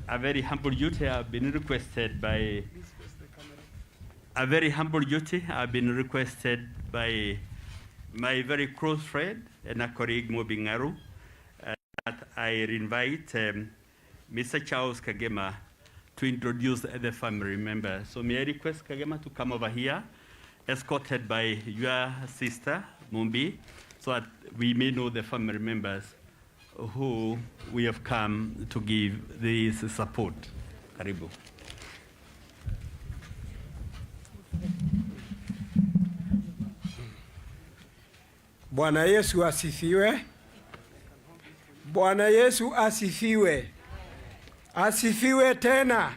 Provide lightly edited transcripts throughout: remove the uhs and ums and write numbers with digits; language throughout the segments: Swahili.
a very humble duty. I've been requested by a very humble duty. I've been requested by my very close friend and a colleague, Mumbi Ng'aru, that I invite Mr. Charles Kagema to introduce the family members. So may I request Kagema to come over here, escorted by your sister, Mumbi, so that we may know the family members who we have come to give this support. Karibu. Bwana Yesu asifiwe. Bwana Yesu asifiwe. Asifiwe tena.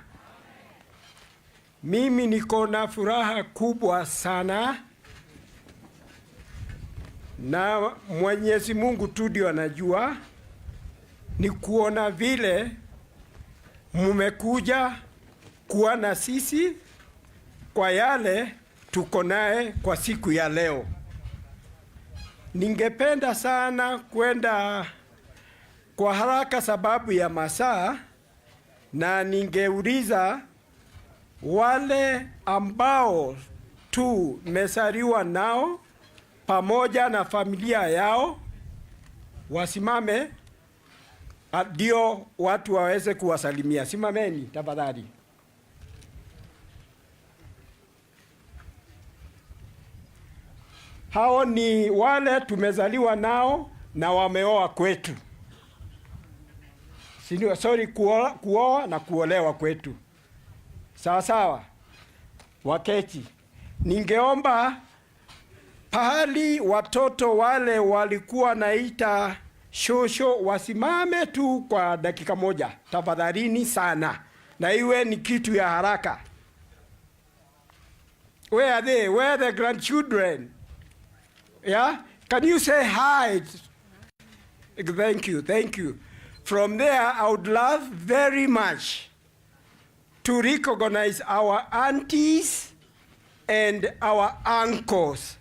Mimi niko na furaha kubwa sana, na Mwenyezi Mungu tu ndio anajua, ni kuona vile mmekuja kuwa na sisi kwa yale tuko naye kwa siku ya leo. Ningependa sana kwenda kwa haraka sababu ya masaa, na ningeuliza wale ambao tumezaliwa nao pamoja na familia yao wasimame, ndio watu waweze kuwasalimia. Simameni tafadhali. Hao ni wale tumezaliwa nao na wameoa kwetu. Sorry, kuoa na kuolewa kwetu. Sawa sawa. Waketi. Ningeomba pahali watoto wale walikuwa naita shosho wasimame tu kwa dakika moja. Tafadhalini sana. Na iwe ni kitu ya haraka. Where are they? Where are the grandchildren? Yeah? Can you say hi? Thank you, thank you. From there, I would love very much to recognize our aunties and our uncles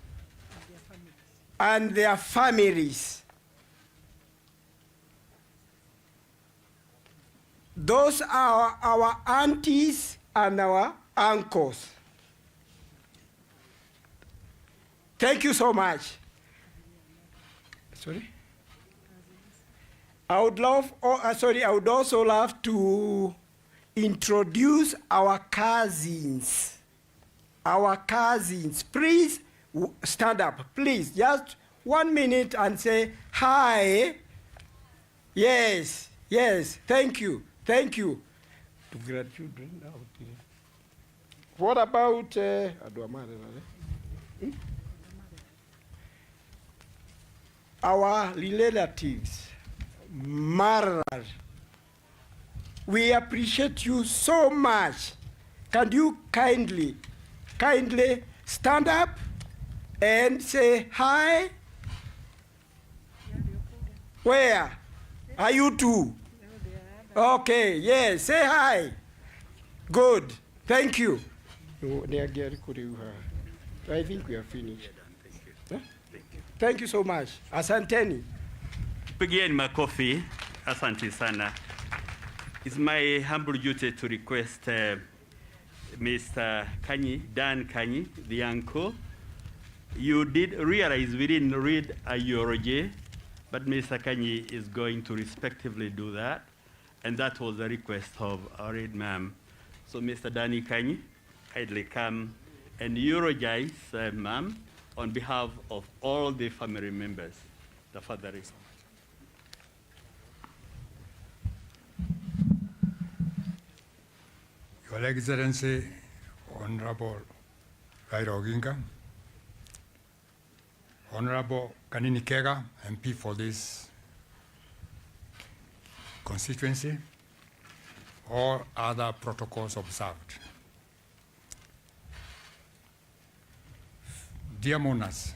and their families. Those are our aunties and our uncles. Thank you so much. Sorry? I would also love to introduce our cousins. Our cousins. Please stand up. Please, just 1 minute and say hi. Yes, yes. Thank you. Thank you. To grandchildren out here. What about our relatives? Mara, we appreciate you so much. Can you kindly stand up and say hi? Where are you two? Okay, yes, say hi. Good, thank you. I think we are finished. Huh? Thank you so much. Asanteni. Pigieni makofi. Asante sana. It's my humble duty to request Mr. Dan Kanyi, the uncle. You did realize we didn't read a eulogy, but Mr. Kanyi is going to respectively do that. And that was a request of our ma'am. So Mr. Danny Kanyi, kindly come and eulogize ma'am on behalf of all the family members. The father is. Your Excellency, Honorable Raila Odinga, Honorable Kieni Kega, MP for this constituency, all other protocols observed. Dear mourners,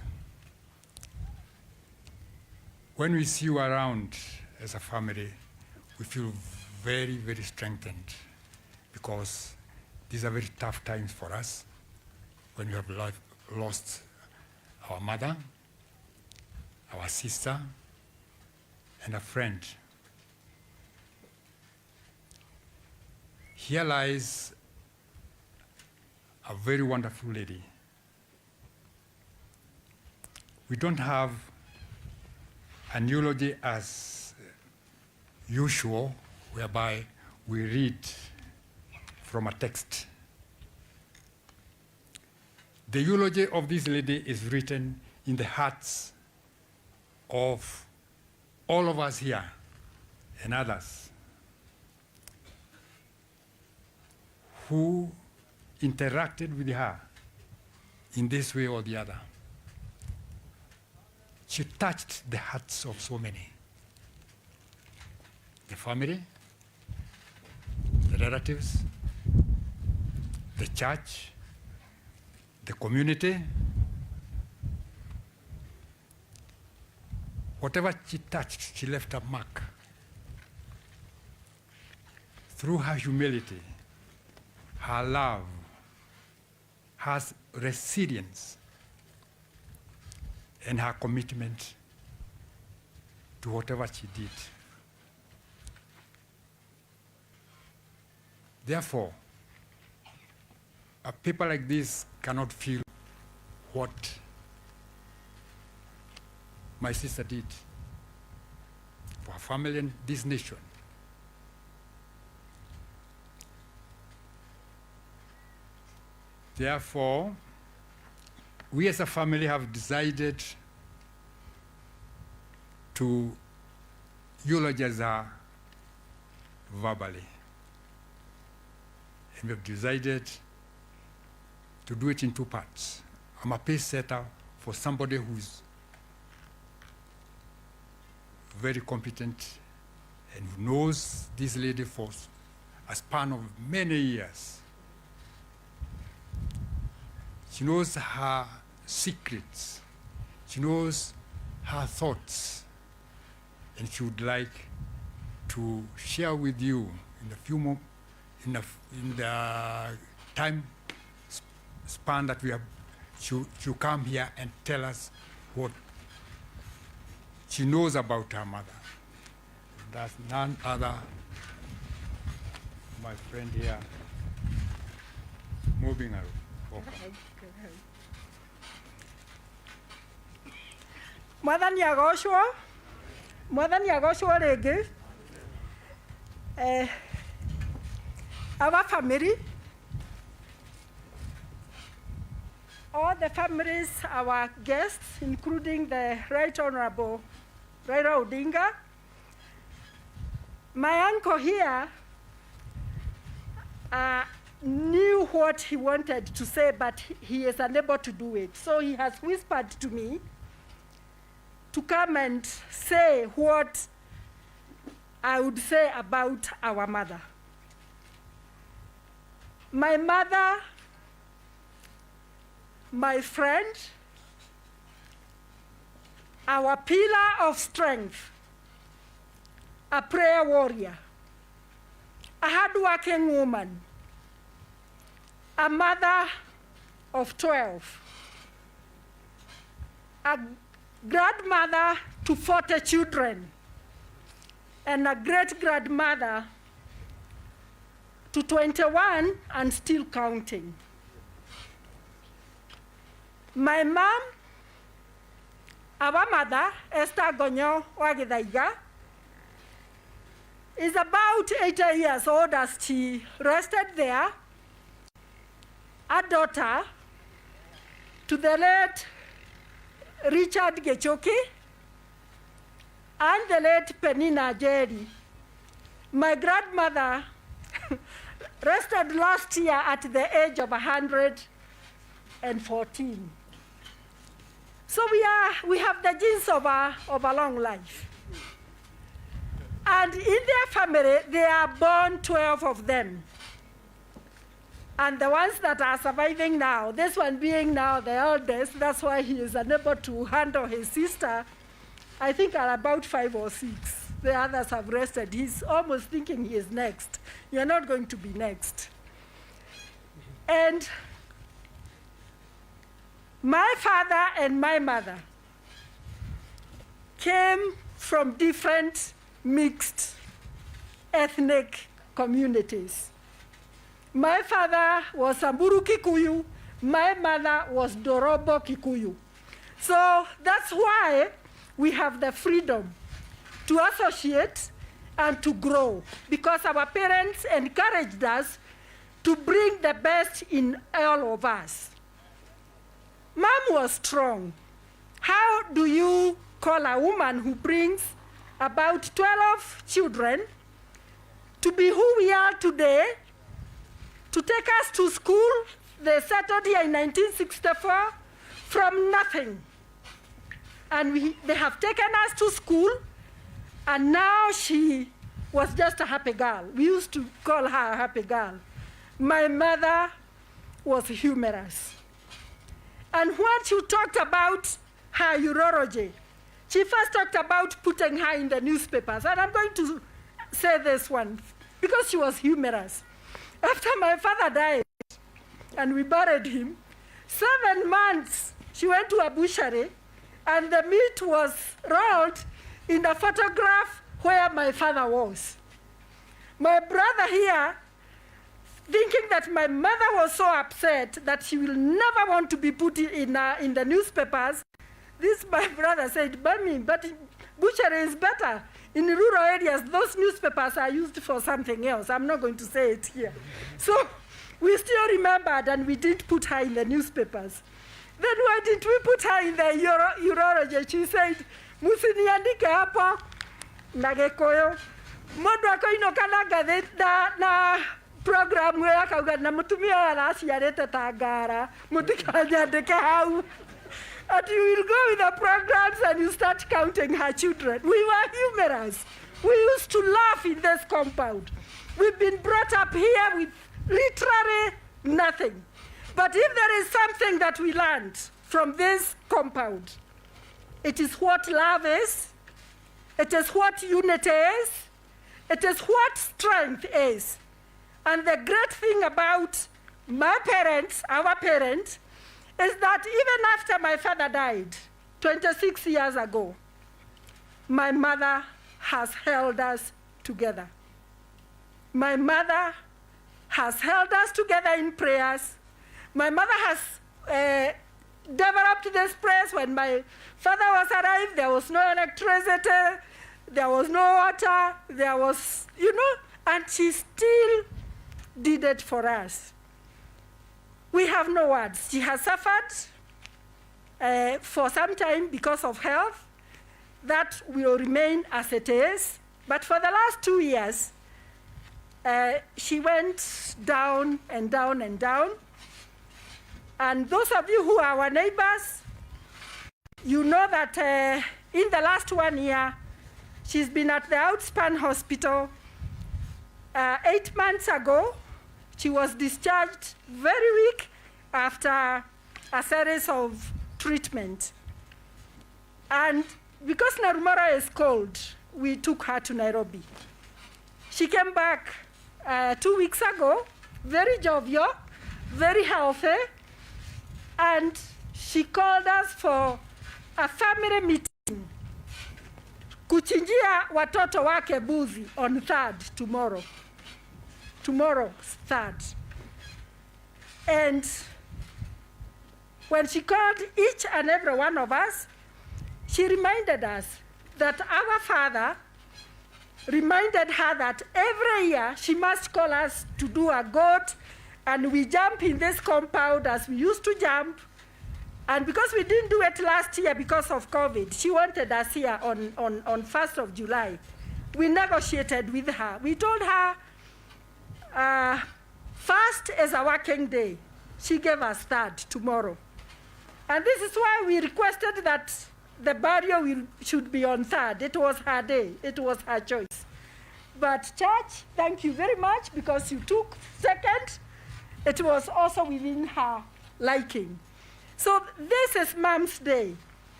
when we see you around as a family, we feel very, very strengthened, because these are very tough times for us when we have lost our mother, our sister, and a friend. here lies a very wonderful lady. We don't have an eulogy as usual, whereby we read from a text. The eulogy of this lady is written in the hearts of all of us here and others who interacted with her in this way or the other. She touched the hearts of so many. The family, the relatives, the church, the community. Whatever she touched, she left a mark. Through her humility, her love, her resilience, and her commitment to whatever she did. Therefore, people like this cannot feel what my sister did for her family and this nation. Therefore, we as a family have decided to eulogize her verbally. And we have decided to do it in two parts. I'm a pace setter for somebody who's very competent and who knows this lady for a span of many years. She knows her secrets. She knows her thoughts. And she would like to share with you in a few more, in the time span that we have, she'll come here and tell us what she knows about her mother. That's none other, my friend here, Mumbi Ng'aru. Mwathani agoshwo rĩngĩ. Our family, all the families, our guests, including the Right Honorable Raila Odinga, my uncle here knew what he wanted to say, but he is unable to do it. So he has whispered to me to come and say what I would say about our mother. My mother, my friend, our pillar of strength, a prayer warrior, a hardworking woman, a mother of 12, a grandmother to 40 children, and a great-grandmother to 21 and still counting. My mom, our mother, Esther Ngonyo wa Githaiga, is about 80 years old as she rested there, a daughter to the late Richard Gechoki and the late Penina Jerry. My grandmother rested last year at the age of 114. So we have the genes of a long life. And in their family, they are born 12 of them. And the ones that are surviving now, this one being now the eldest, that's why he is unable to handle his sister, I think are about 5 or 6. The others have rested. He's almost thinking he is next. You're not going to be next. And my father and my mother came from different mixed ethnic communities. My father was Samburu Kikuyu. My mother was Dorobo Kikuyu. So that's why we have the freedom to associate and to grow, because our parents encouraged us to bring the best in all of us. Mom was strong. How do you call a woman who brings about 12 children to be who we are today, to take us to school? They settled here in 1964 from nothing. And they have taken us to school, and now she was just a happy girl. We used to call her a happy girl. My mother was humorous. And when she talked about her urology, she first talked about putting her in the newspapers. And I'm going to say this one, because she was humorous. After my father died, and we buried him, 7 months, she went to a butchery, and the meat was rolled in a photograph where my father was. My brother here, thinking that my mother was so upset that she will never want to be put in the newspapers, this my brother said, "Mommy, but butchery is better. In rural areas, those newspapers are used for something else. I'm not going to say it here." So we still remembered, and we didn't put her in the newspapers. Then why didn't we put her in the urology? She said, "Musiniandike hapo na Gikuyu. Mundu akoinuka na gatheti na program we akauga na mutumia araciarite ta ngara mutikanyandike hau." And you will go with the programs and you start counting her children. We were humorous. We used to laugh in this compound. We've been brought up here with literally nothing. But if there is something that we learned from this compound, it is what love is, it is what unity is, it is what strength is. And the great thing about my parents, our parents, is that even after my father died 26 years ago, my mother has held us together. My mother has held us together in prayers. My mother has developed this place. When my father was arrived, there was no electricity, there was no water, there was, and she still did it for us. We have no words. She has suffered for some time because of health. That will remain as it is. But for the last 2 years, she went down and down and down. And those of you who are our neighbors, you know that in the last 1 year, she's been at the Outspan Hospital. 8 months ago, she was discharged very weak after a series of treatment. And because Naromoru is cold, we took her to Nairobi. She came back 2 weeks ago, very jovial, very healthy, and she called us for a family meeting. Kuchinjia watoto wake buzi on 3rd, tomorrow. Tomorrow, 3rd. And when she called each and every one of us, she reminded us that our father reminded her that every year she must call us to do a goat, and we jump in this compound as we used to jump. And because we didn't do it last year because of COVID, she wanted us here on 1st of July. We negotiated with her. We told her, first is a working day. She gave us 3rd, tomorrow. And this is why we requested that the burial should be on 3rd. It was her day. It was her choice. But church, thank you very much, because you took 2nd. It was also within her liking. So this is Mom's Day.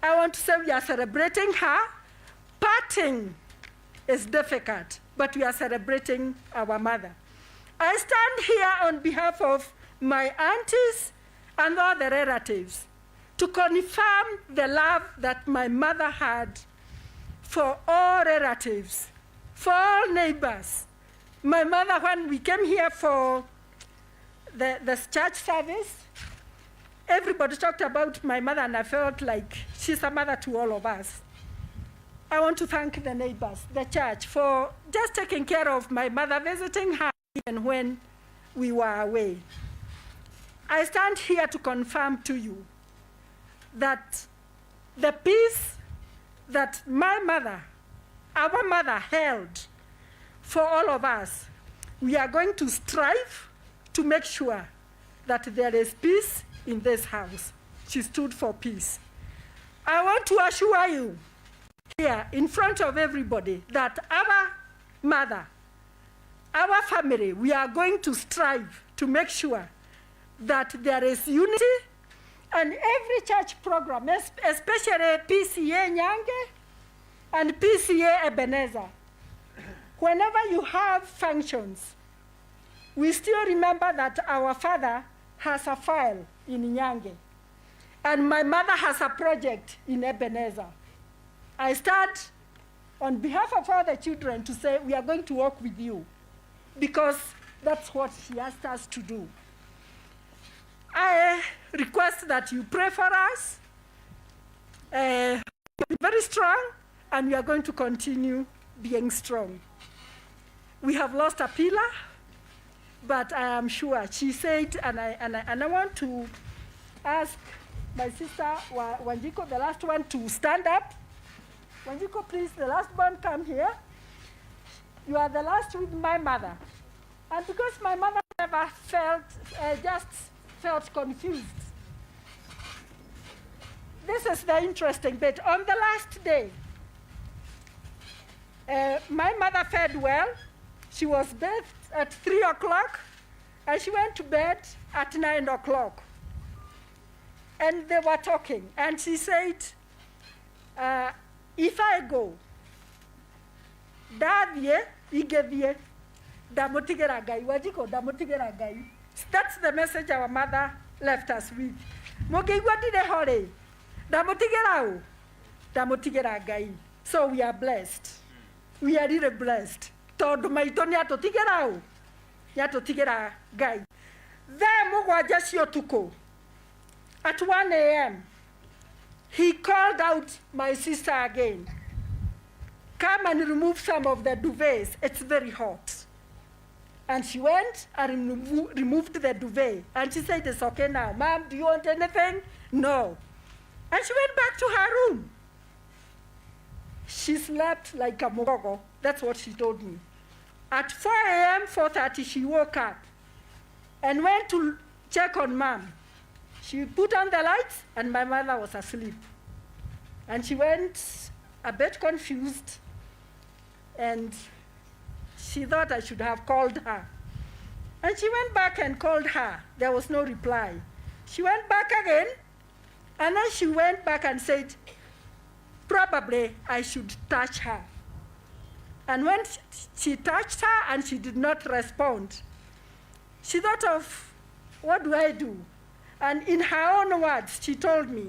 I want to say we are celebrating her. Parting is difficult, but we are celebrating our mother. I stand here on behalf of my aunties and all the relatives to confirm the love that my mother had for all relatives, for all neighbors. My mother, when we came here for the church service, everybody talked about my mother, and I felt like she's a mother to all of us. I want to thank the neighbors, the church, for just taking care of my mother, visiting her even when we were away. I stand here to confirm to you that the peace that my mother, our mother, held for all of us, we are going to strive to make sure that there is peace in this house. She stood for peace. I want to assure you here in front of everybody that our mother, our family, we are going to strive to make sure that there is unity, and every church program, especially PCA Nyange and PCA Ebenezer, whenever you have functions, we still remember that our father has a file in Nyange, and my mother has a project in Ebenezer. I start on behalf of all the children to say we are going to work with you, because that's what she asked us to do. I request that you pray for us. Be very strong, and we are going to continue being strong. We have lost a pillar, but I am sure, she said, and I want to ask my sister Wanjiko, the last one, to stand up. Wanjiko, please, the last one, come here. You are the last with my mother. And because my mother never felt confused. This is the interesting bit. On the last day, my mother fed well. She was bathed at 3 o'clock, and she went to bed at 9 o'clock. And they were talking, and she said, if I go, Davie, Igevie, Damotigera Gai, Wajiko, Damotigera Gai. That's the message our mother left us with. Mogeigwa dide hore, Damotigera, Damotigera Gai. So we are blessed. We are really blessed. Todo maitoni atotigera, Yatotigera Gai. Then Mugwaja Siotuko. At 1 a.m., he called out my sister again. Come and remove some of the duvets. It's very hot. And she went and removed the duvet. And she said, it's okay now. Mom, do you want anything? No. And she went back to her room. She slept like a mogogo. That's what she told me. At 4 a.m., 4:30, she woke up and went to check on Mom. She put on the lights, and my mother was asleep. And she went a bit confused, and she thought I should have called her. And she went back and called her. There was no reply. She went back again, and then she went back and said, probably I should touch her. And when she touched her and she did not respond, she thought of, what do I do? And in her own words, she told me,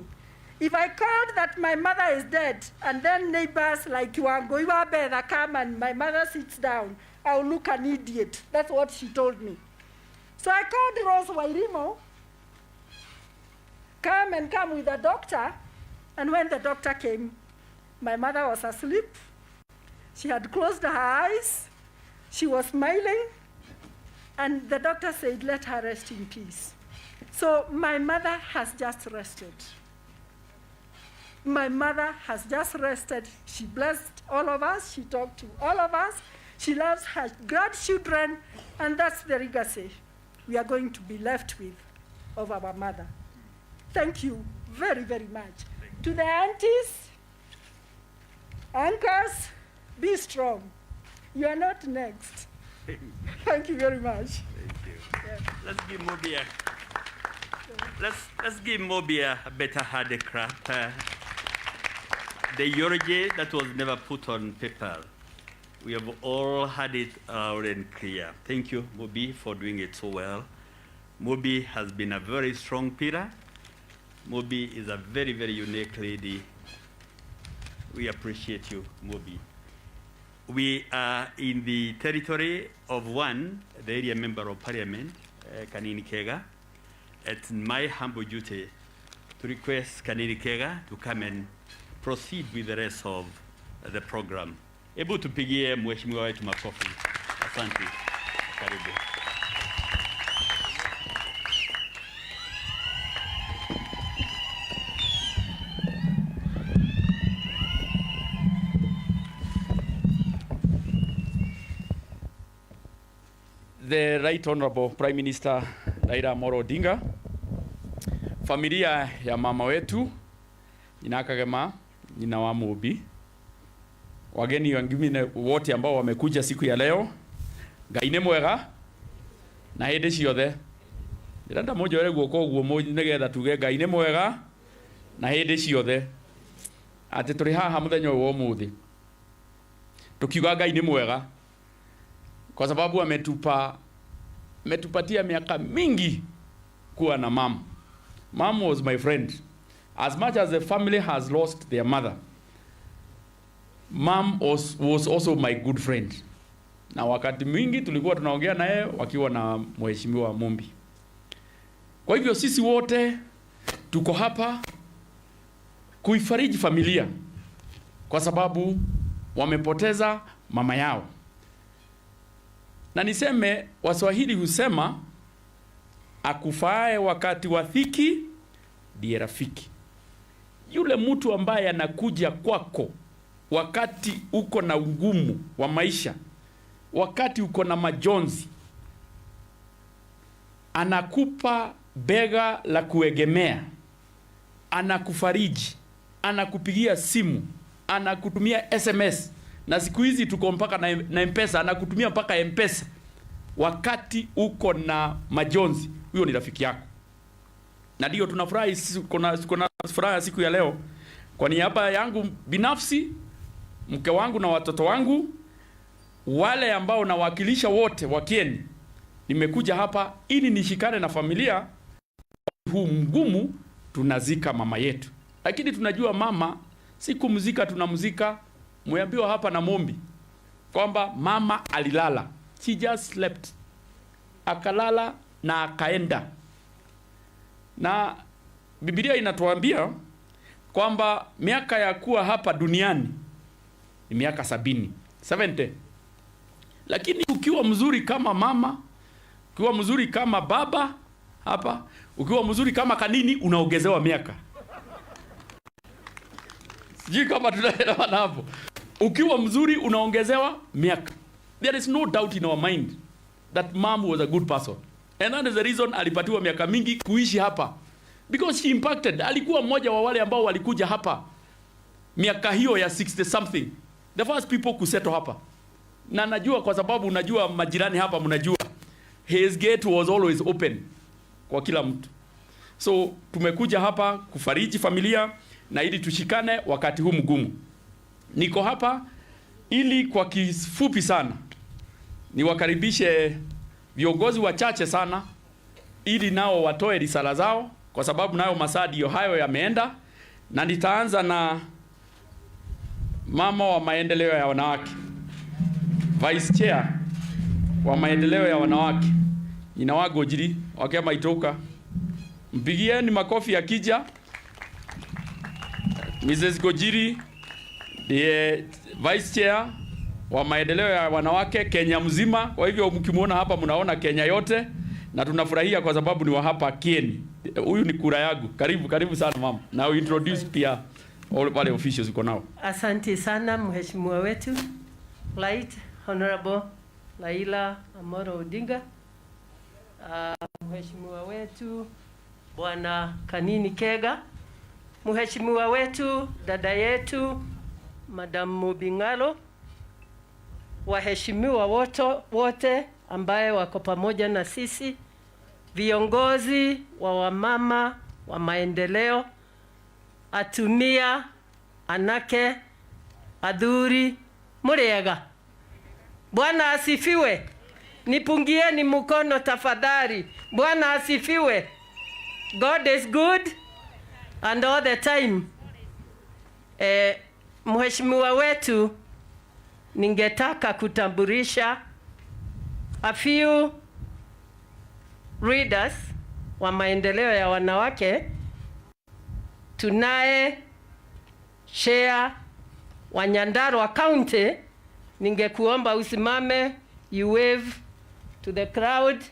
if I called that my mother is dead, and then neighbors like Yuangoiwa come and my mother sits down, I'll look an idiot. That's what she told me. So I called Rose Wairimo, come with the doctor, and when the doctor came, my mother was asleep. She had closed her eyes. She was smiling, and the doctor said, let her rest in peace. So my mother has just rested. My mother has just rested. She blessed all of us. She talked to all of us. She loves her grandchildren, and that's the legacy we are going to be left with of our mother. Thank you very, very much. To the aunties, uncles, be strong. You are not next. Thank you very much. Thank you. Yeah. Let's give Mobi let's give Mobi a better hard crap. The eulogy that was never put on paper. We have all had it loud and clear. Thank you, Mobi, for doing it so well. Mobi has been a very strong pillar. Mobi is a very, very unique lady. We appreciate you, Mobi. We are in the territory of one, the area member of parliament, Kieni Kega. It's my humble duty to request Kieni Kega to come and proceed with the rest of the program. Hebu tupigie mheshimiwa wetu makofi. Asante. Karibu. The Right Honorable Prime Minister Raila Odinga, familia ya mama wetu Nyina Kagema, Nyina wa Mumbi, wageni wengine wote ambao wamekuja siku ya leo, Ngai nĩ mwega na hĩndĩ ciothe. Ndĩrenda mũnjoere guoko guo nĩgetha tuge Ngai nĩ mwega na hĩndĩ ciothe. Atĩ tũrĩ haha mũthenya ũyũ wa ũmũthĩ tukiuga Ngai nĩ mwega kwa sababu ametupatia miaka mingi kuwa na mama. Mom was my friend. As much as the family has lost their mother, mom was also my good friend. Na wakati mwingi tulikuwa tunaongea naye wakiwa na mheshimiwa Mumbi. Kwa hivyo sisi wote tuko hapa kuifariji familia kwa sababu wamepoteza mama yao. Na niseme Waswahili husema akufae wakati wa dhiki ndiye rafiki. Yule mtu ambaye anakuja kwako wakati uko na ugumu wa maisha, wakati uko na majonzi, anakupa bega la kuegemea, anakufariji, anakupigia simu, anakutumia SMS, na siku hizi tuko mpaka na M-Pesa, anakutumia mpaka M-Pesa wakati uko na majonzi. Huyo ni rafiki yako. Na ndio tunafurahi, kuna furaha siku ya leo kwa niaba yangu binafsi, mke wangu na watoto wangu, wale ambao nawakilisha wote wa Kieni. Nimekuja hapa ili nishikane na familia huu mgumu. Tunazika mama yetu, lakini tunajua mama si kumzika, tunamzika. Mweambiwa hapa na Mumbi kwamba mama alilala, she just slept, akalala na akaenda. Na Biblia inatuambia kwamba miaka ya kuwa hapa duniani ni miaka 70. Lakini ukiwa mzuri kama mama, ukiwa mzuri kama baba hapa, ukiwa mzuri kama kanini, unaongezewa miaka. Sijui kama tunaelewana hapo. Ukiwa mzuri unaongezewa miaka. There is no doubt in our mind that mom was a good person. And that is the reason alipatiwa miaka mingi kuishi hapa. Because she impacted. Alikuwa mmoja wa wale ambao walikuja hapa miaka hiyo ya 60 something. The first people kusettle hapa. Na najua kwa sababu unajua majirani hapa mnajua. His gate was always open kwa kila mtu. So tumekuja hapa kufariji familia na ili tushikane wakati huu mgumu. Niko hapa ili kwa kifupi sana niwakaribishe viongozi wachache sana ili nao watoe risala zao kwa sababu nayo masaa ndio hayo yameenda, na nitaanza na mama wa maendeleo ya wanawake, Vice Chair wa maendeleo ya wanawake Nyina wa Gojiri wakema itoka. Mpigieni makofi akija. Mrs. Gojiri ndiye Vice Chair wa maendeleo ya wanawake Kenya mzima. Kwa hivyo mkimuona hapa mnaona Kenya yote, na tunafurahia kwa sababu ni wa hapa Kieni. Huyu ni kura yangu. Karibu sana mama. Now introduce pia wale officials uko nao. Asante sana mheshimiwa wetu Right Honorable Raila Odinga, mheshimiwa wetu Bwana Kieni Kega, mheshimiwa wetu dada yetu Madam Mumbi Ng'aru, waheshimiwa wote ambaye wako pamoja na sisi, viongozi wa wamama wa maendeleo, atumia, anake, adhuri, muriega. Bwana asifiwe. Nipungieni mkono tafadhali. Bwana asifiwe. God is good and all the time. Mheshimiwa wetu, ningetaka kutambulisha a few leaders wa maendeleo ya wanawake. Tunaye Chair wa Nyandarua County, ningekuomba usimame, you wave to the crowd.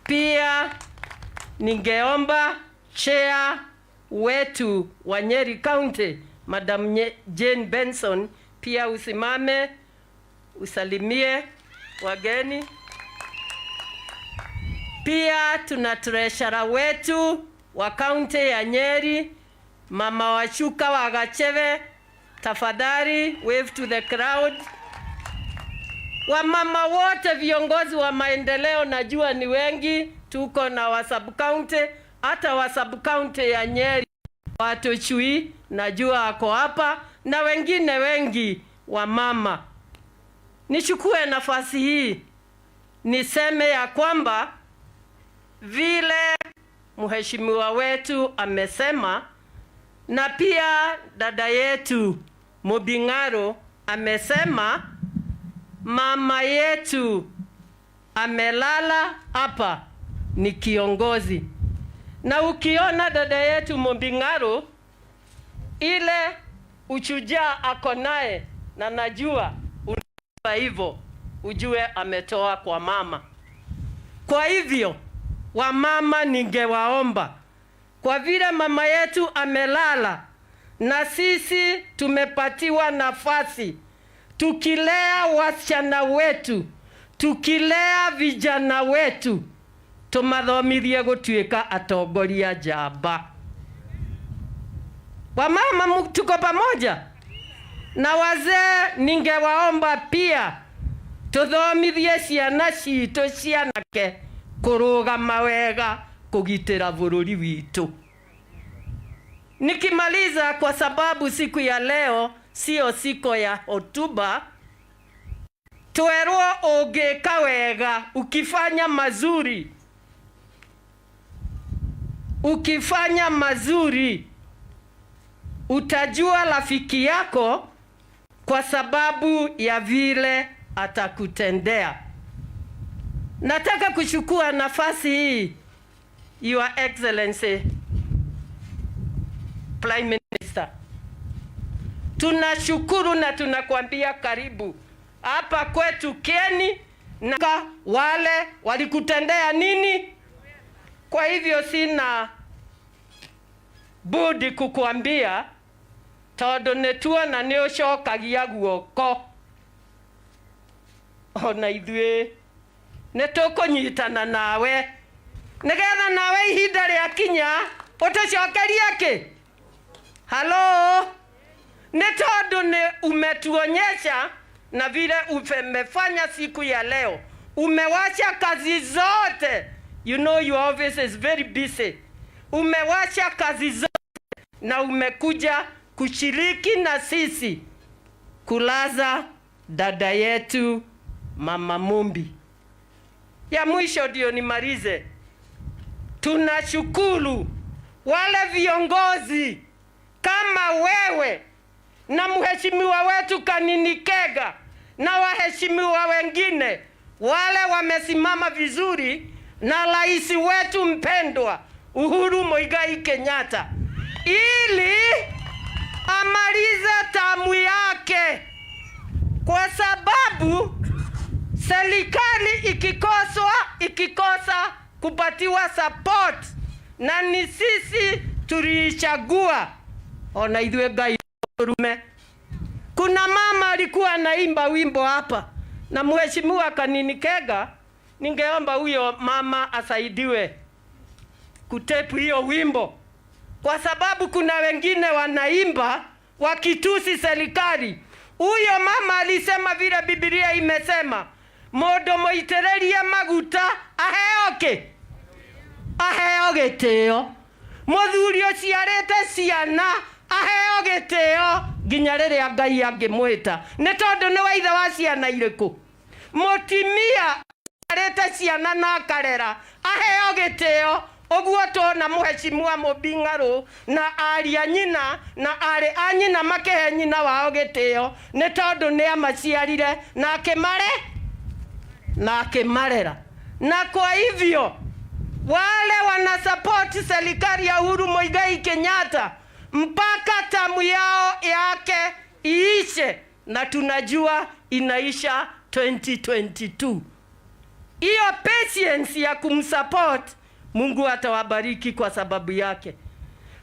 Pia ningeomba Chair wetu wa Nyeri County, Madam Jane Benson, pia usimame usalimie wageni. Pia tuna treasurer wetu wa county ya Nyeri, Mama Washuka wa Gacheve, tafadhali wave to the crowd. Wamama wote viongozi wa maendeleo najua ni wengi, tuko na wa sub county, hata wa sub county ya Nyeri watu chui najua ako hapa, na wengine wengi wa mama. Nichukue nafasi hii niseme ya kwamba vile mheshimiwa wetu amesema, na pia dada yetu Mumbi Ng'aru amesema, mama yetu amelala hapa ni kiongozi. Na ukiona dada yetu Mumbi Ng'aru ile uchujaa ako naye, na najua unajua hivyo, ujue ametoa kwa mama. Kwa hivyo wamama ningewaomba, kwa vile mama yetu amelala na sisi tumepatiwa nafasi, tukilea wasichana wetu, tukilea vijana wetu, tumathomithie gutuika atongoria njamba. Wamama tuko pamoja? Na wazee ningewaomba pia tuthomithie ciana citu cianake kurugama wega kugitira bururi witu. Nikimaliza, kwa sababu siku ya leo sio siku ya hotuba, twerwo ungika wega, ukifanya mazuri utajua rafiki yako kwa sababu ya vile atakutendea. Nataka kuchukua nafasi hii, Your Excellency Prime Minister, tunashukuru na tunakwambia karibu hapa kwetu Kieni, na wale walikutendea nini. Kwa hivyo sina budi kukuambia tondu netua na ni ucokagia guoko, ona ithue nitukunyitana nawe nigetha nawe ihinda ria kinya utucokerie ki. Halo, ni tondu ni umetuonyesha, na vile umefanya siku ya leo, umewacha kazi zote. You know your office is very busy. Umewacha kazi zote na umekuja kushiriki na sisi kulaza dada yetu Mama Mumbi. Ya mwisho ndio nimalize, tunashukuru wale viongozi kama wewe na mheshimiwa wetu Kieni Kega na waheshimiwa wengine wale wamesimama vizuri na rais wetu mpendwa Uhuru Muigai Kenyatta ili amalize tamu yake, kwa sababu serikali ikikosa kupatiwa support, na ni sisi tulichagua. Ona idwe gai rume. Kuna mama alikuwa anaimba wimbo hapa na mheshimiwa Kieni Kega, ningeomba huyo mama asaidiwe kutepu hiyo wimbo, kwa sababu kuna wengine wanaimba wakitusi serikali. Huyo mama alisema vile Biblia imesema, modo moitereria maguta aheoke aheo gitio, muthuri uciarite ciana aheo gitio nginya riria Ngai angimwita, ni tondu ni waithe wa ciana iriku. Mutimia arete ciana na akarera aheo gitio. Oguo tona mheshimiwa Mumbi Ng'aru na ari anyina na ari anyina makehe nyina wao gitio, ni tondu ni amaciarire na akimarera. Na kwa hivyo wale wanasapoti serikali ya Uhuru Muigai Kenyatta mpaka tamu yao yake iishe, na tunajua inaisha 2022. Hiyo patience ya kumsupport, Mungu atawabariki kwa sababu yake.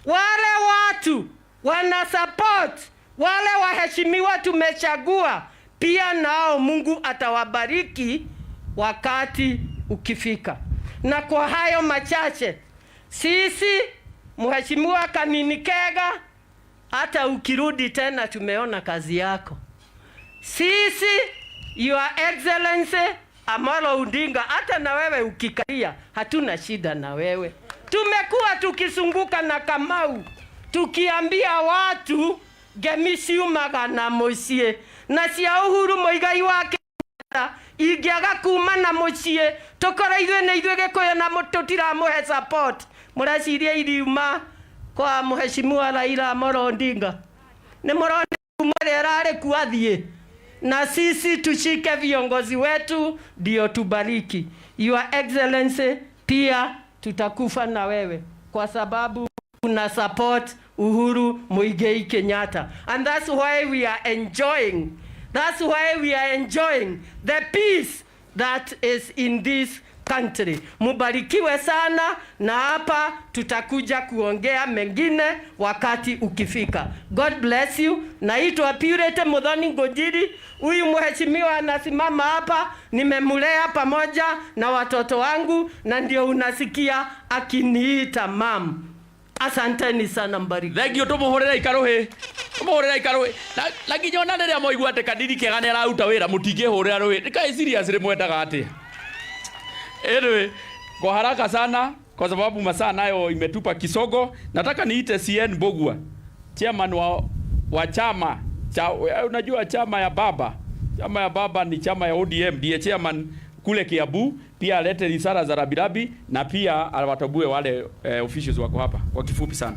Wale watu wanasupport wale waheshimiwa tumechagua, pia nao Mungu atawabariki wakati ukifika. Na kwa hayo machache, sisi Mheshimiwa Kieni, hata ukirudi tena tumeona kazi yako. Sisi Your Excellency Amolo Odinga, hata na wewe ukikalia hatuna shida na wewe. Tumekuwa tukisunguka na Kamau tukiambia watu gemisiumaga na mucie na cia Uhuru Muigai wake ingiaga kuma na mucie tokora ithuĩ nĩ ithuĩ Gĩkũyũ na tũtiramuhe support. Mureciria iriuma kwa Mheshimiwa Raila Odinga nĩ mũrona kuma rĩrarĩ kuathiĩ, na sisi tushike viongozi wetu ndio tubariki. Your Excellency, pia tutakufa na wewe kwa sababu una support Uhuru Muigai Kenyatta, and that's why we are enjoying the peace that is in this country. Mubarikiwe sana, na hapa tutakuja kuongea mengine wakati ukifika. God bless you. Naitwa Purity Muthoni Ngojiri. Huyu mheshimiwa anasimama hapa, nimemulea pamoja na watoto wangu, na ndio unasikia akiniita mam. Asanteni sana, mbariki. Thank you, tumuhorera ikaruhe. Tumuhorera ikaruhe. Lakini nyona ndio moigwa ate kadiri kegane arauta wira mutige horera ruhe. Nikai serious rimwendaga ate. Anyway, kwa haraka sana kwa sababu masaa nayo imetupa kisogo, nataka niite CN Bogua, chairman wa chama cha, unajua chama ya baba. Chama ya baba ni chama ya ODM, ndiye chairman kule Kiambu, pia alete risala za rabirabi na pia awatabue wale officials wako hapa kwa kifupi sana.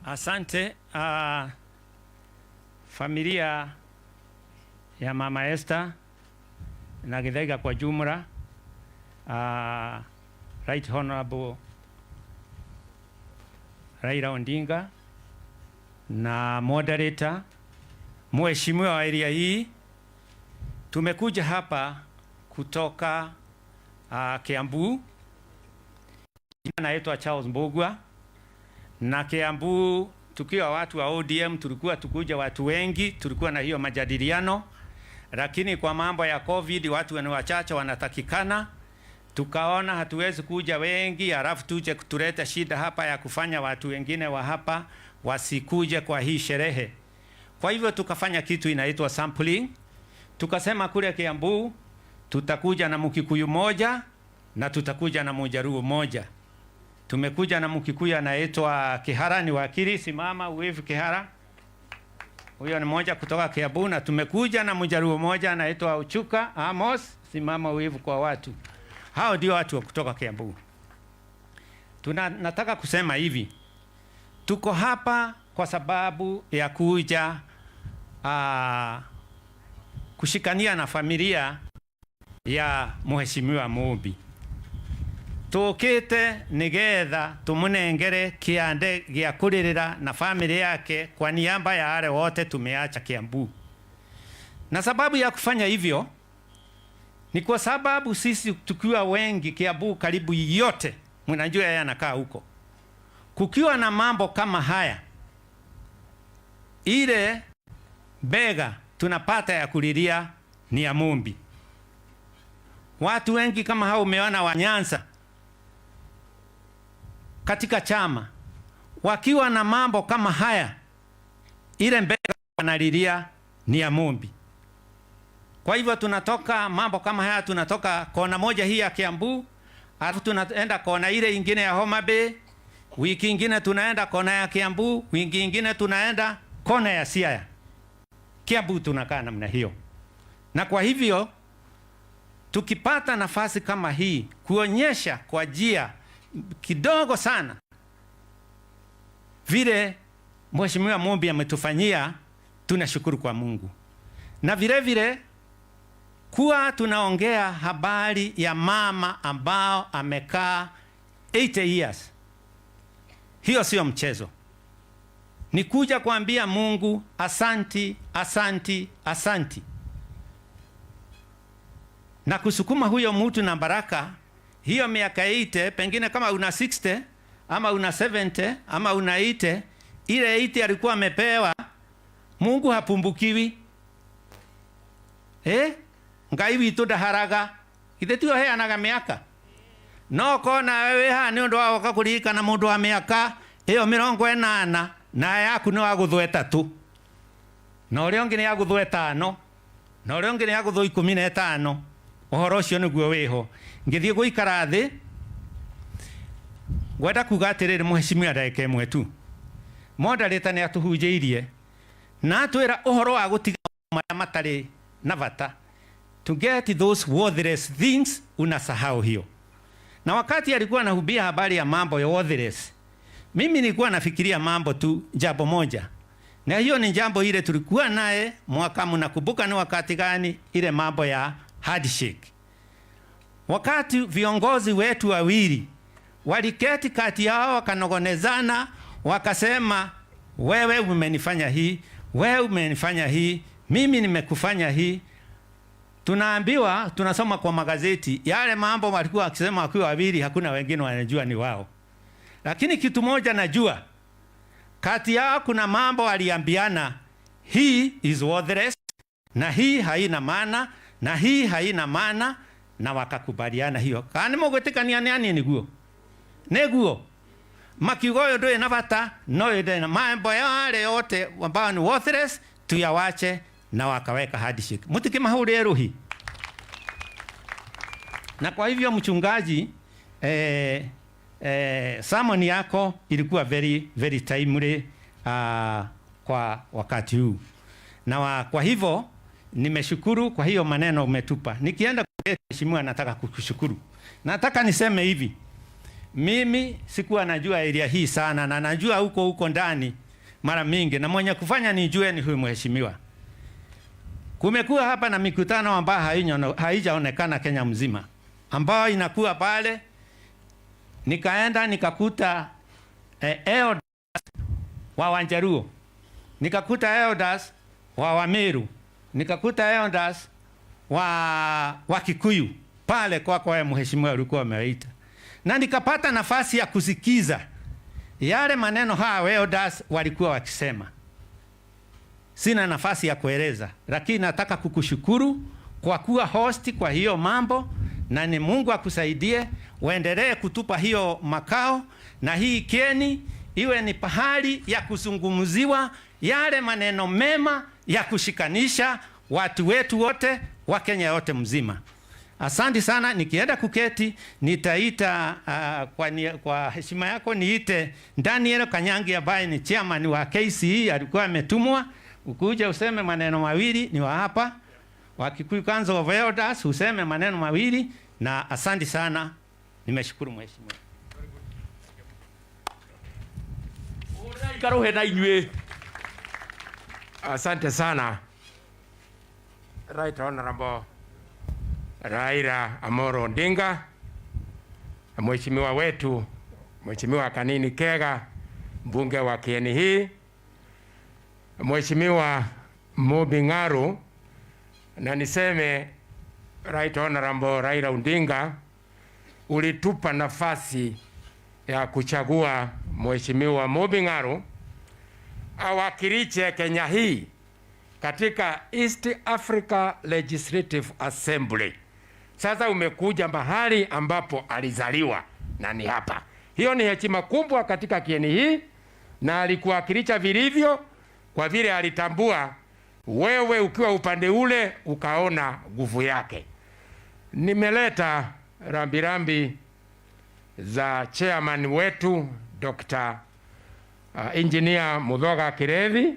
Asante. Familia ya Mama Esther na Githaiga kwa jumla, Right Honorable Raila Odinga na moderator, mheshimiwa wa area hii, tumekuja hapa kutoka Kiambu. Jina naitwa Charles Mbogwa, na Kiambu tukiwa watu wa ODM tulikuwa tukuja watu wengi, tulikuwa na hiyo majadiliano, lakini kwa mambo ya COVID watu ni wachache wanatakikana. Tukaona hatuwezi kuja wengi halafu tuje kutuleta shida hapa ya kufanya watu wengine wa hapa wasikuje kwa hii sherehe. Kwa hivyo tukafanya kitu inaitwa sampling. Tukasema kule Kiambu tutakuja na Mkikuyu moja na tutakuja na Mjaruo moja. Tumekuja na Mkikuyu anaitwa Kihara, ni wakili, simama wave Kihara. Huyo ni moja kutoka Kiambu, na tumekuja na Mjaruo moja anaitwa Uchuka Amos, simama wave kwa watu. Hao ndio watu kutoka Kiambu. Nataka kusema hivi. Tuko hapa kwa sababu ya kuja kushikania na familia ya Mheshimiwa Mumbi. Tukite nigetha tumunengere kiande gya kuririra na familia yake kwa niaba ya wale wote tumeacha Kiambu. Na sababu ya kufanya hivyo ni kwa sababu sisi tukiwa wengi Kiambu karibu yote, mnajua yeye anakaa huko. Kukiwa na mambo kama haya, ile bega tunapata ya kulilia ni ya Mumbi. Watu wengi kama hao umeona wa Nyanza katika chama, wakiwa na mambo kama haya, ile bega wanalilia ni ya Mumbi. Kwa hivyo tunatoka mambo kama haya, tunatoka kona moja hii ya Kiambu, alafu tunaenda kona ile ingine ya Homa Bay, wiki ingine tunaenda kona ya Kiambu, wiki ingine tunaenda kona ya Siaya. Kiambu tunakaa namna hiyo. Na kwa hivyo tukipata nafasi kama hii kuonyesha kwa njia kidogo sana vile Mheshimiwa Mumbi ametufanyia, tunashukuru kwa Mungu. Na vile vile kuwa tunaongea habari ya mama ambao amekaa 80 years. Hiyo sio mchezo. Ni kuja kuambia Mungu asanti, asanti, asanti. Na kusukuma huyo mtu na baraka, hiyo miaka 80, pengine kama una 60, ama una 70, ama una 80, ile 80 alikuwa amepewa, Mungu hapumbukiwi. Ngai witu ndaharaga. Ithe tio heanaga miaka. No kona wewe ha ni undu wa goka kurikana mundu wa miaka iyo 80 na yaku ni wa guthwe 3. Na uria ungi ni ya guthwe 5. Na uria ungi ni ya guthwe 15. Uhoro ucio niguo wiho. Ngithie guikara thi. Gwenda kuga atiriri muheshimiwa ndagika imwe tu. Moderator ni atuhunjiirie. Na atwira uhoro wa gutiga maria matari na bata. To get those worthless things, unasahau hiyo. Na wakati alikuwa anahubia habari ya mambo ya worthless, mimi nilikuwa nafikiria mambo tu jambo moja. Na hiyo ni jambo ile tulikuwa naye mwaka, mnakumbuka ni wakati gani? Ile mambo ya handshake. Wakati viongozi wetu wawili waliketi kati yao wakanogonezana, wakasema wewe umenifanya hii, wewe umenifanya hii, mimi nimekufanya hii. Tunaambiwa, tunasoma kwa magazeti, yale mambo walikuwa wakisema wakiwa wawili, hakuna wengine wanajua ni wao. Lakini kitu moja najua, kati yao kuna mambo waliambiana, hii is worthless, na hii haina maana, na hii haina maana, na wakakubaliana hiyo. Kani mugutikania ni ani niguo? Neguo. Makiugo ndo ina bata, no ina mambo yale yote ambao ni worthless tuyawache, na wakaweka handshake. Mutikimahuri ruhi. Na kwa hivyo mchungaji, sermon yako ilikuwa very timely kwa wakati huu. Na kwa hivyo nimeshukuru kwa hiyo maneno umetupa. Nikienda kwa mheshimiwa, nataka kukushukuru. Nataka niseme hivi. Mimi sikuwa najua area hii sana, na najua huko ndani mara mingi, na mwenye kufanya nijue ni huyu mheshimiwa. Kumekuwa hapa na mikutano ambayo haijaonekana Kenya mzima, ambayo inakuwa pale. Nikaenda nikakuta elders wa Wanjaruo, nikakuta elders wa Wameru, nikakuta elders wa Kikuyu pale kwa mheshimiwa alikuwa amewaita, na nikapata nafasi ya kusikiza yale maneno hawa elders walikuwa wakisema. Sina nafasi ya kueleza, lakini nataka kukushukuru kwa kuwa host kwa hiyo mambo, na ni Mungu akusaidie uendelee kutupa hiyo makao, na hii Kieni iwe ni pahali ya kuzungumziwa yale maneno mema ya kushikanisha watu wetu wote wa Kenya yote mzima. Asante sana. Nikienda kuketi nitaita kwa heshima yako niite Daniel Kanyangi ambaye ni chairman wa KCE, alikuwa ametumwa ukuja useme maneno mawili. Ni wa hapa wa Kikuyu Council of Elders, useme maneno mawili, na asante sana. Nimeshukuru mheshimiwa. Asante sana. Right Honorable Raila Odinga, mheshimiwa wetu, mheshimiwa Kieni Kega, mbunge wa Kieni hii, Mheshimiwa Mumbi Ng'aru, na niseme Right Honorable Raila Odinga, ulitupa nafasi ya kuchagua Mheshimiwa Mumbi Ng'aru awakilishe Kenya hii katika East Africa Legislative Assembly. Sasa umekuja mahali ambapo alizaliwa, na ni hapa. Hiyo ni heshima kubwa katika Kieni hii, na alikuwakilisha vilivyo kwa vile alitambua wewe ukiwa upande ule ukaona nguvu yake. Nimeleta rambirambi za chairman wetu Dr. Engineer Muthoga Kirevi,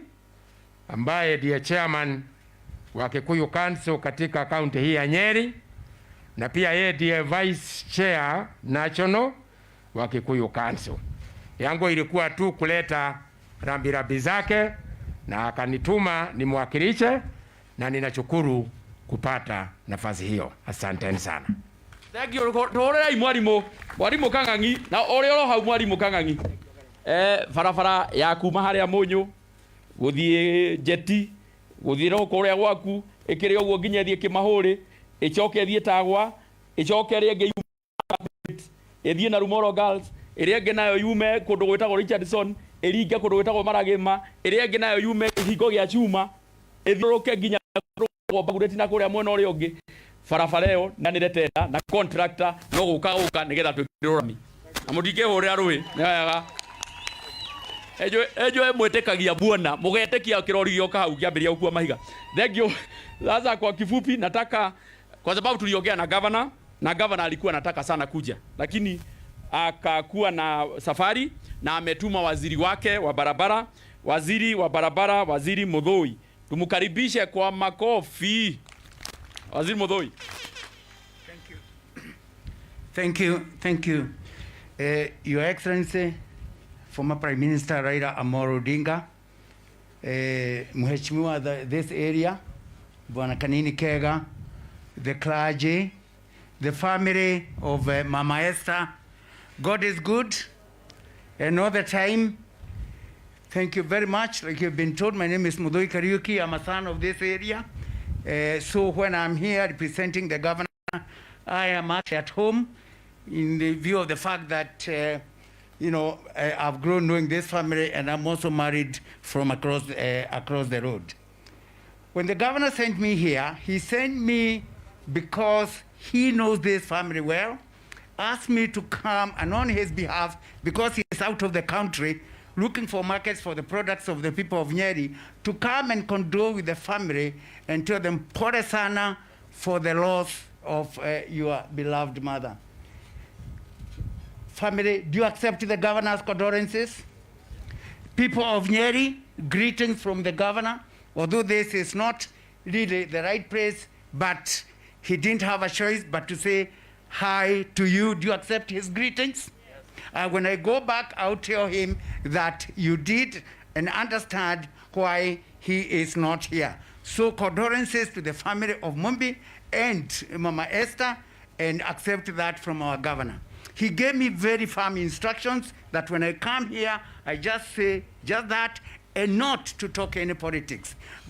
ambaye ndiye chairman wa Kikuyu Council katika kaunti hii ya Nyeri, na pia yeye ndiye vice chair national wa Kikuyu Council. Yangu ilikuwa tu kuleta rambirambi zake, na akanituma nimwakilishe, na ninashukuru kupata nafasi hiyo. Asanteni sana. Thengio tũhũrĩrai mwarimũ Kang'ang'i na ũrĩa ũro hau mwarimũ Kang'ang'i. Barabara ya kuma harĩa Mũnyũ gũthiĩ Jeti gũthiĩ no kũrĩa gwaku ĩkĩrĩ ũguo nginya thiĩ Kĩmahũrĩ ĩcoke thiĩ Tagwa ĩcoke rĩngĩ ĩthiĩ Naromoru Girls ĩrĩa ĩngĩ nayo yume kũndũ gwĩtagwo Richardson ĩringe kũndũ gwĩtagwo Maragĩma ĩrĩa ĩngĩ nayo yume kĩhingo gĩa Chuma ĩthiũrũke nginya Bagureti na kũrĩa mwena ũrĩa ũngĩ. Barabara ĩyo na nĩretenda na contractor no gũka nĩgetha twĩkĩrũrami na mũtingĩhũrĩra rũĩ nĩ wega ejo mwĩtĩkagia buona mũgetĩkia kĩrori gĩoka hau kĩambĩrĩria gũkua mahiga. Thengio. Sasa kwa kifupi nataka kwa sababu tuliongea na governor na governor alikuwa anataka sana kuja lakini akakuwa na safari na ametuma waziri wake wa barabara, waziri Muthoi. Tumukaribishe kwa makofi. Waziri Muthoi. Thank you. Your Excellency, former Prime Minister Raila Odinga, Mheshimiwa this area, Bwana Kieni Kega, the clergy, the family of Mama Esther. God is good, and all the time. Thank you very much. Like you've been told, my name is Muthoi Kariuki. I'm a son of this area. So when I'm here representing the governor, I am actually at home in the view of the fact that, I've grown knowing this family and I'm also married from across the road. When the governor sent me here, he sent me because he knows this family well, asked me to come and on his behalf, because he is out of the country, looking for markets for the products of the people of Nyeri, to come and condole with the family and tell them, pole sana for the loss of your beloved mother. Family, do you accept the governor's condolences? People of Nyeri, greetings from the governor. Although this is not really the right place, but he didn't have a choice but to say hi to you. Do you accept his greetings? When I go back, I'll tell him that you did and understand why he is not here. So condolences to the family of Mumbi and Mama Esther, and accept that from our governor. He gave me very firm instructions that when I come here, I just say just that and not to talk any politics.